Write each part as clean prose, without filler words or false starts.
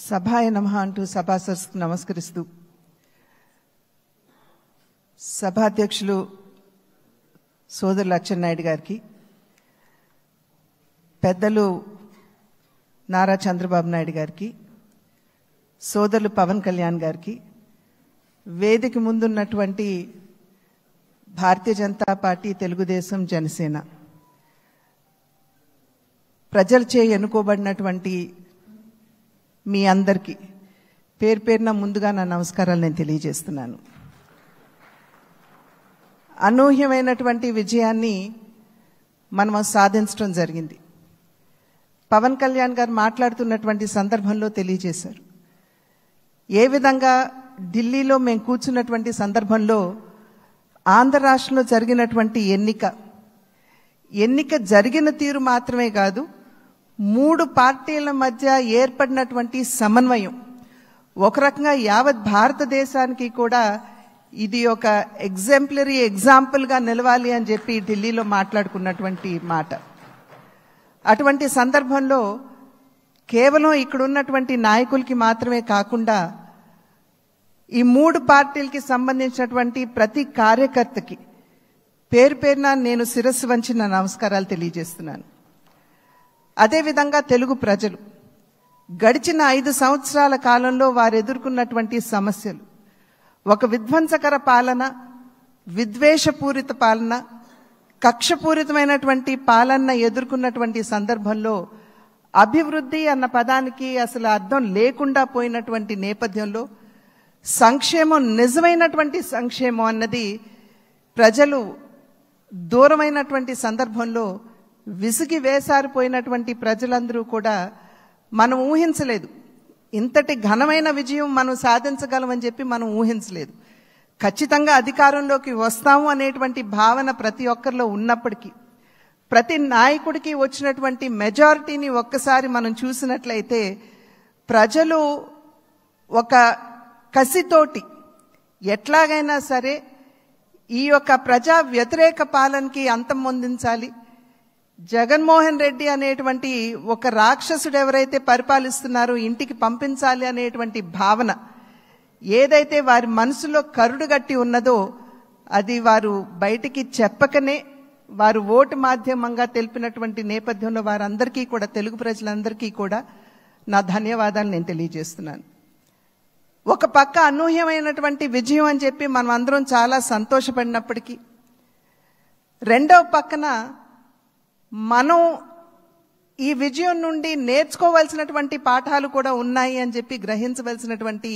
సభాయ నమః అంటూ సభాసదస్సుకు నమస్కరిస్తూ సభాధ్యక్షులు సోదరులు అచ్చెన్నాయుడు గారికి, పెద్దలు నారా చంద్రబాబు నాయుడు గారికి, సోదరులు పవన్ కళ్యాణ్ గారికి, వేదిక ముందున్నటువంటి భారతీయ జనతా పార్టీ, తెలుగుదేశం, జనసేన ప్రజలచే ఎన్నుకోబడినటువంటి మీ అందరికీ పేరు పేరున ముందుగా నా నమస్కారాలు నేను తెలియజేస్తున్నాను. అనూహ్యమైనటువంటి విజయాన్ని మనం సాధించడం జరిగింది. పవన్ కళ్యాణ్ గారు మాట్లాడుతున్నటువంటి సందర్భంలో తెలియజేశారు. ఏ విధంగా ఢిల్లీలో మేము కూర్చున్నటువంటి సందర్భంలో ఆంధ్ర రాష్ట్రంలో జరిగినటువంటి ఎన్నిక జరిగిన తీరు మాత్రమే కాదు, 3 పార్టీల మధ్య ఏర్పడినటువంటి సమన్వయం ఒక రకంగా యావత్ భారతదేశానికి కూడా ఇది ఒక ఎగ్జాంపుల్గా నిలవాలి అని చెప్పి ఢిల్లీలో మాట్లాడుకున్నటువంటి మాట. అటువంటి సందర్భంలో కేవలం ఇక్కడ ఉన్నటువంటి నాయకులకి మాత్రమే కాకుండా ఈ 3 పార్టీలకి సంబంధించినటువంటి ప్రతి కార్యకర్తకి పేరు పేరున నేను శిరస్సు వంచి నా నమస్కారాలు తెలియజేస్తున్నాను. అదేవిధంగా తెలుగు ప్రజలు గడిచిన 5 సంవత్సరాల కాలంలో వారు ఎదుర్కొన్నటువంటి సమస్యలు, ఒక విధ్వంసకర పాలన, విద్వేషపూరిత పాలన, కక్షపూరితమైనటువంటి పాలన ఎదుర్కొన్నటువంటి సందర్భంలో అభివృద్ధి అన్న పదానికి అసలు అర్థం లేకుండా పోయినటువంటి నేపథ్యంలో సంక్షేమం, నిజమైనటువంటి సంక్షేమం అన్నది ప్రజలు దూరమైనటువంటి సందర్భంలో విసిగి వేసారిపోయినటువంటి ప్రజలందరూ కూడా మనం ఊహించలేదు. ఇంతటి ఘనమైన విజయం మనం సాధించగలమని చెప్పి మనం ఊహించలేదు. ఖచ్చితంగా అధికారంలోకి వస్తాము అనేటువంటి భావన ప్రతి ఒక్కరిలో ఉన్నప్పటికీ, ప్రతి నాయకుడికి వచ్చినటువంటి మెజారిటీని ఒక్కసారి మనం చూసినట్లయితే ప్రజలు ఒక కసితోటి ఎట్లాగైనా సరే ఈ యొక్క ప్రజా వ్యతిరేక పాలనకి అంతం పొందించాలి, జగన్మోహన్ రెడ్డి అనేటువంటి ఒక రాక్షసుడు ఎవరైతే పరిపాలిస్తున్నారో ఇంటికి పంపించాలి అనేటువంటి భావన ఏదైతే వారి మనసులో కరుడుగట్టి ఉన్నదో అది వారు బయటికి చెప్పకనే వారు ఓటు మాధ్యమంగా తెలిపినటువంటి నేపథ్యంలో వారందరికీ కూడా, తెలుగు ప్రజలందరికీ కూడా నా ధన్యవాదాలు నేను తెలియజేస్తున్నాను. ఒక పక్క అనూహ్యమైనటువంటి విజయం అని చెప్పి మనం అందరం చాలా సంతోషపడినప్పటికీ, రెండవ పక్కన మనం ఈ విజయం నుండి నేర్చుకోవాల్సినటువంటి పాఠాలు కూడా ఉన్నాయి అని చెప్పి గ్రహించవలసినటువంటి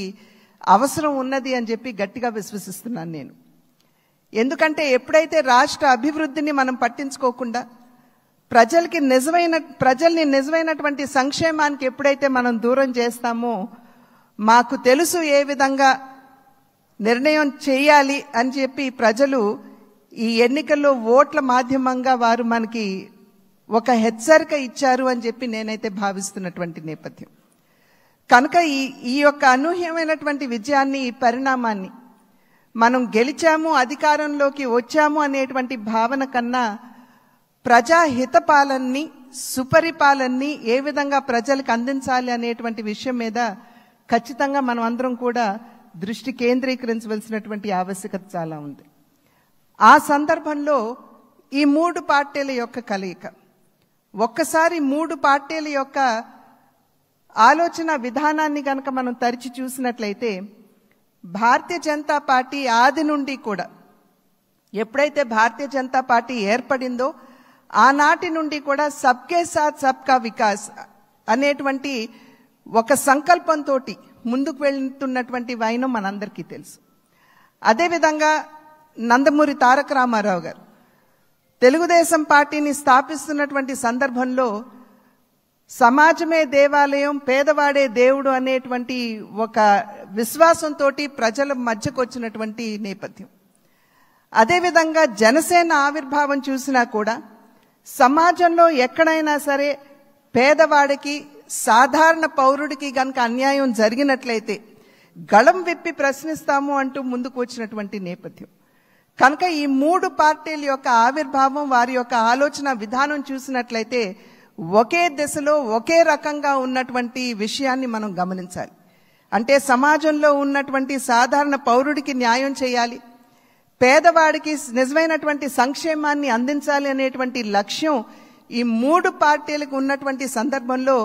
అవసరం ఉన్నది అని చెప్పి గట్టిగా విశ్వసిస్తున్నాను నేను. ఎందుకంటే ఎప్పుడైతే రాష్ట్ర అభివృద్ధిని మనం పట్టించుకోకుండా ప్రజల్ని నిజమైనటువంటి సంక్షేమానికి ఎప్పుడైతే మనం దూరం చేస్తామో, మాకు తెలుసు ఏ విధంగా నిర్ణయం చేయాలి అని చెప్పి ప్రజలు ఈ ఎన్నికల్లో ఓట్ల మాధ్యమంగా వారు మనకి ఒక హెచ్చరిక ఇచ్చారు అని చెప్పి నేనైతే భావిస్తున్నటువంటి నేపథ్యం. కనుక ఈ యొక్క అనూహ్యమైనటువంటి విజయాన్ని, ఈ పరిణామాన్ని మనం గెలిచాము, అధికారంలోకి వచ్చాము అనేటువంటి భావన కన్నా ప్రజాహిత పాలనని, సుపరిపాలనని ఏ విధంగా ప్రజలకు అందించాలి అనేటువంటి విషయం మీద ఖచ్చితంగా మనం అందరం కూడా దృష్టి కేంద్రీకరించవలసినటువంటి ఆవశ్యకత చాలా ఉంది. ఆ సందర్భంలో ఈ 3 పార్టీల యొక్క కలయిక, ఒక్కసారి 3 పార్టీల యొక్క ఆలోచన విధానాన్ని కనుక మనం తరిచి చూసినట్లయితే, భారతీయ జనతా పార్టీ ఆది నుండి కూడా, ఎప్పుడైతే భారతీయ జనతా పార్టీ ఏర్పడిందో ఆనాటి నుండి కూడా సబ్కే సాత్ సబ్కా వికాస్ అనేటువంటి ఒక సంకల్పంతో ముందుకు వెళ్తున్నటువంటి వైనం మనందరికీ తెలుసు. అదేవిధంగా నందమూరి తారక రామారావు గారు తెలుగుదేశం పార్టీని స్థాపిస్తున్నటువంటి సందర్భంలో సమాజమే దేవాలయం, పేదవాడే దేవుడు అనేటువంటి ఒక విశ్వాసంతో ప్రజల మధ్యకు వచ్చినటువంటి నేపథ్యం. అదేవిధంగా జనసేన ఆవిర్భావం చూసినా కూడా సమాజంలో ఎక్కడైనా సరే పేదవాడికి, సాధారణ పౌరుడికి గనక అన్యాయం జరిగినట్లయితే గళం విప్పి ప్రశ్నిస్తాము అంటూ ముందుకు వచ్చినటువంటి నేపథ్యం. కనుక ఈ 3 పార్టీల యొక్క ఆవిర్భావం, వారి యొక్క ఆలోచన విధానం చూసినట్లయితే ఒకే దిశలో ఒకే రకంగా ఉన్నటువంటి విషయాన్ని మనం గమనించాలి. అంటే సమాజంలో ఉన్నటువంటి సాధారణ పౌరుడికి న్యాయం చేయాలి, పేదవాడికి నిజమైనటువంటి సంక్షేమాన్ని అందించాలి అనేటువంటి లక్ష్యం ఈ మూడు పార్టీలకు ఉన్నటువంటి సందర్భంలో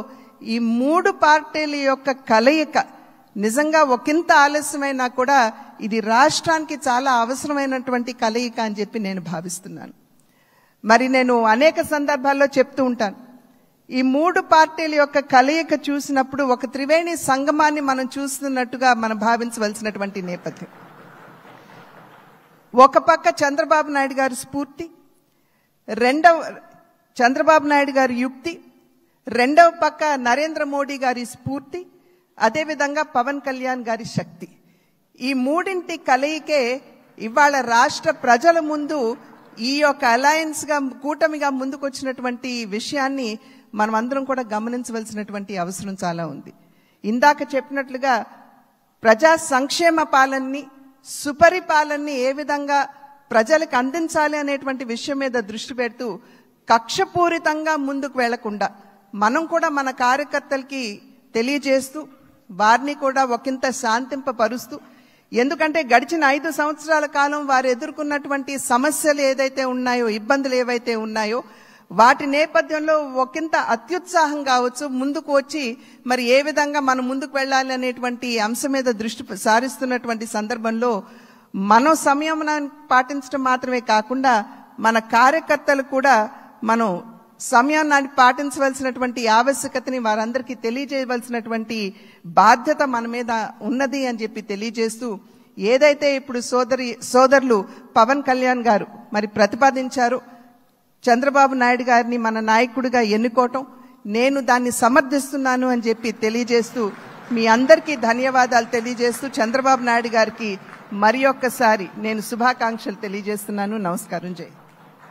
ఈ మూడు పార్టీల యొక్క కలయిక నిజంగా ఒకంత ఆలస్యమైనా కూడా ఇది రాష్ట్రానికి చాలా అవసరమైనటువంటి కలయిక అని చెప్పి నేను భావిస్తున్నాను. మరి నేను అనేక సందర్భాల్లో చెప్తూ ఉంటాను, ఈ మూడు పార్టీల యొక్క కలయిక చూసినప్పుడు ఒక త్రివేణి సంగమాన్ని మనం చూస్తున్నట్టుగా మనం భావించవలసినటువంటి నేపథ్యం. ఒక పక్క చంద్రబాబు నాయుడు గారి స్ఫూర్తి, చంద్రబాబు నాయుడు గారి యుక్తి, రెండవ పక్క నరేంద్ర మోడీ గారి స్ఫూర్తి, అదేవిధంగా పవన్ కళ్యాణ్ గారి శక్తి. ఈ మూడింటి కలయికే ఇవాళ రాష్ట్ర ప్రజల ముందు ఈ యొక్క అలయన్స్ గా కూటమిగా ముందుకొచ్చినటువంటి విషయాన్ని మనం అందరం కూడా గమనించవలసినటువంటి అవసరం చాలా ఉంది. ఇందాక చెప్పినట్లుగా ప్రజా సంక్షేమ పాలనని, సుపరిపాలనని ఏ విధంగా ప్రజలకు అందించాలి అనేటువంటి విషయం మీద దృష్టి పెడుతూ కక్షపూరితంగా ముందుకు వెళ్లకుండా మనం కూడా మన కార్యకర్తలకి తెలియజేస్తూ వారిని కూడా ఒకంత శాంతింపపరుస్తూ, ఎందుకంటే గడిచిన 5 సంవత్సరాల కాలం వారు ఎదుర్కొన్నటువంటి సమస్యలు ఏదైతే ఉన్నాయో, ఇబ్బందులు ఏవైతే ఉన్నాయో వాటి నేపథ్యంలో ఒకంత అత్యుత్సాహం కావచ్చు ముందుకు వచ్చి మరి ఏ విధంగా మనం ముందుకు వెళ్ళాలి అనేటువంటి అంశం మీద దృష్టి సారిస్తున్నటువంటి సందర్భంలో మనం సంయమనాన్ని పాటించడం మాత్రమే కాకుండా మన కార్యకర్తలు కూడా మనం సమయాన్ని పాటించవలసినటువంటి ఆవశ్యకతని వారందరికీ తెలియజేయవలసినటువంటి బాధ్యత మన మీద ఉన్నది అని చెప్పి తెలియజేస్తూ, ఏదైతే ఇప్పుడు సోదరులు పవన్ కళ్యాణ్ గారు మరి ప్రతిపాదించారో చంద్రబాబు నాయుడు గారిని మన నాయకుడిగా ఎన్నుకోవటం, నేను దాన్ని సమర్థిస్తున్నాను అని చెప్పి తెలియజేస్తూ మీ అందరికీ ధన్యవాదాలు తెలియజేస్తూ చంద్రబాబు నాయుడు గారికి మరి ఒక్కసారి నేను శుభాకాంక్షలు తెలియజేస్తున్నాను. నమస్కారం. జై